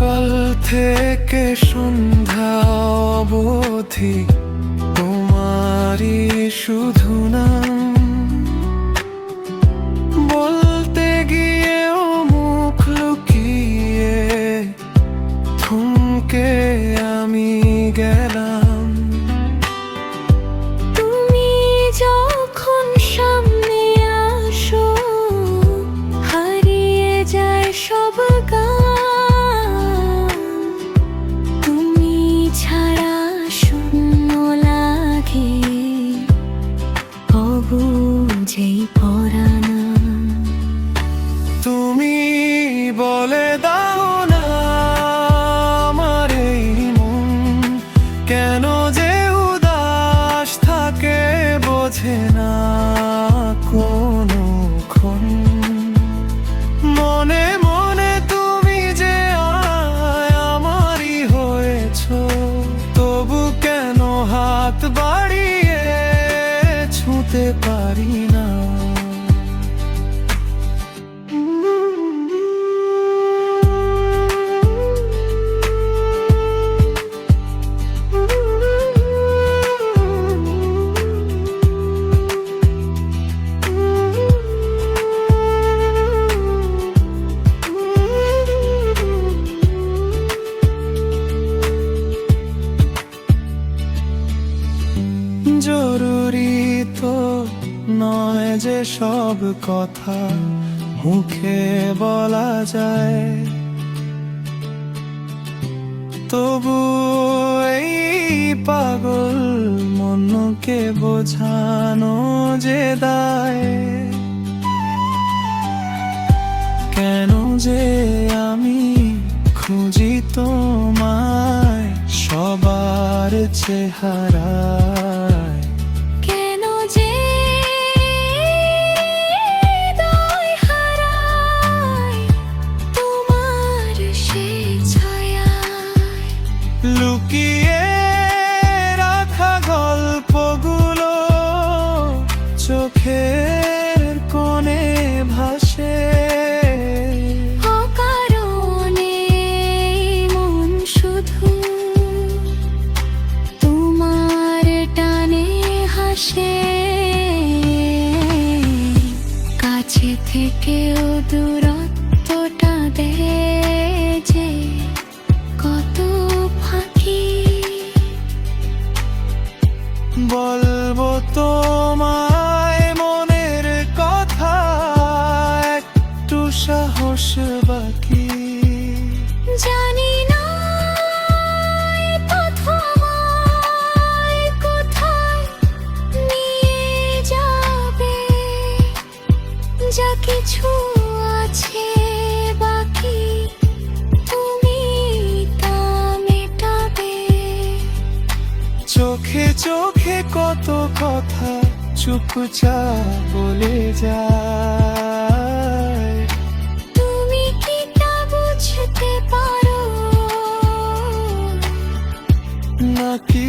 সকাল থেকে সন্ধ্যা অবধি তোমারই শুধু নাম বলতে গিয়েও মুখ লুকিয়ে থমকে আমি গেলাম। তুমি যখন সামনে আসো হারিয়ে যায় সব গান, তুমি ছাড়া শূন্য লাগে অবুঝেই পরানা। তুমি বলে দাও না আমার এই মন কেন যে উদাস থাকে, বোঝে না কোনক্ষণ। মনে মনে তুমি যে আমারই হয়েছো, তবু কেন হাত বাড়িয়ে ছুঁতে পারি না। জরুরি তো নয় যে সব কথা মুখে বলা যায়, তবু এই পাগল মনকে বোঝানো যে দায়। কেন যে আমি খুঁজি তোমায় সবার চেহারায়, কেন যে হৃদয় হারায় তোমার সে ছায়ায়। লুকিয়ে রাখা গল্পগুলো চোখের কোণে ভাসে। অকারণে মন শুধু তোমার টানে হাসে, কাছে থেকেও দূরত্বটা দেয় যে কত ফাঁকি। বলবো তোমায় মনের কথা, একটু সাহস বাকি। জানি না এই পথ আমায় কোথায় নিয়ে যাবে, যা কিছু আছে বাকি তুমি তা মেটাবে। চোখে চোখে কত কথা চুপচাপ বলে যায়, তুমি কি তা বুঝতে পারো? নাকি